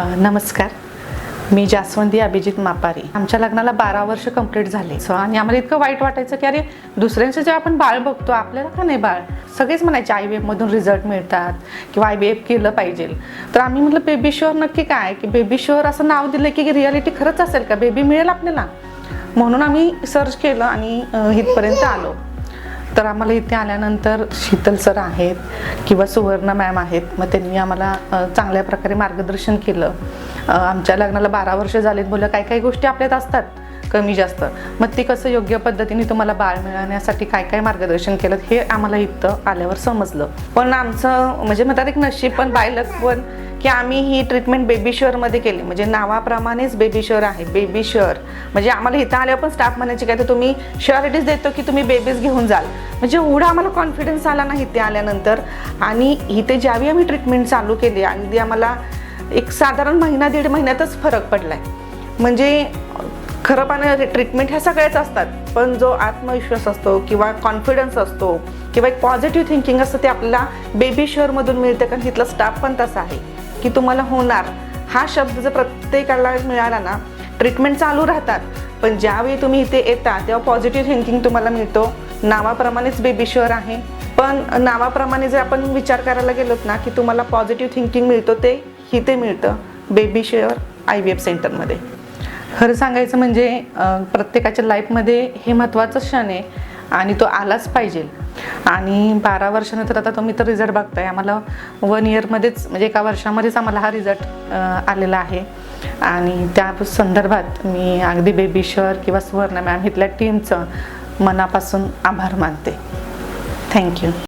नमस्कार, मी जास्वंदी अभिजित मापारी. आमच्या लग्नाला 12 वर्ष कंप्लीट झाले. आणि आम्हाला इतकं वाईट वाटायचं की अरे दुसऱ्यांचं जेव्हा आपण बाळ बघतो आपल्याला का नाही बाळ. सगळेच म्हणायचे IVF मधून रिझल्ट मिळतात किंवा IVF केलं पाहिजे. तर आम्ही म्हटलं बेबी शोअर नक्की काय, की बेबी शोअर असं नाव दिलं की रियालिटी खरंच असेल का, बेबी मिळेल आपल्याला. म्हणून आम्ही सर्च केलं आणि इथपर्यंत आलो. तर आम्हाला इथे आल्यानंतर शीतल सर आहेत किंवा सुवर्ण मॅम आहेत, मग त्यांनी आम्हाला चांगल्या प्रकारे मार्गदर्शन केलं. आमच्या लग्नाला 12 वर्ष झालेत, बोललं काही काही गोष्टी आपल्यात असतात कमी जास्त, मग ती कसं योग्य पद्धतीने तुम्हाला बाळ मिळवण्यासाठी काय काय मार्गदर्शन केलं हे आम्हाला इथं आल्यावर समजलं. पण आमचं म्हणजे म्हणतात एक नशीब पण बायलक पण की आम्ही ही ट्रीटमेंट बेबी शोअरमध्ये केली. म्हणजे नावाप्रमाणेच बेबी शोअर आहे. बेबी शोअर म्हणजे आम्हाला इथं आल्यावर पण स्टाफ म्हणायचे काय तर तुम्ही शुअरिटीज देतो की तुम्ही बेबीज घेऊन जाल. म्हणजे एवढा आम्हाला कॉन्फिडन्स आला ना इथे आल्यानंतर. आणि इथे ज्यावेळी आम्ही ट्रीटमेंट चालू केली अगदी आम्हाला एक साधारण महिना दीड महिन्यातच फरक पडलाय. म्हणजे खरं पाहणं ट्रीटमेंट ह्या सगळ्याच असतात, पण जो आत्मविश्वास असतो किंवा कॉन्फिडन्स असतो किंवा एक पॉझिटिव्ह थिंकिंग असतं ते आपल्याला बेबी शोअरमधून मिळतं. कारण इथला स्टाफ पण तसा आहे की तुम्हाला होणार हा शब्द जर प्रत्येकाला मिळाला ना, ट्रीटमेंट चालू राहतात पण ज्यावेळी तुम्ही इथे येता तेव्हा पॉझिटिव्ह थिंकिंग तुम्हाला मिळतो. नावाप्रमाणेच बेबी शोअर आहे, पण नावाप्रमाणे जर आपण विचार करायला गेलोत ना की तुम्हाला पॉझिटिव्ह थिंकिंग मिळतो ते इथे मिळतं बेबी शोअर IVF सेंटरमध्ये. खरं सांगायचं म्हणजे प्रत्येकाच्या लाईफमध्ये हे महत्त्वाचं क्षण आहे आणि तो आलाच पाहिजे. आणि 12 वर्षानंतर आता तुम्ही तर रिझल्ट बघताय. आम्हाला 1 इयरमध्येच म्हणजे 1 वर्षामध्येच आम्हाला हा रिझल्ट आलेला आहे. आणि त्या संदर्भात मी अगदी बेबी शोअर किंवा सुवर्ण मॅम इथल्या टीमचं मनापासून आभार मानते. थँक्यू.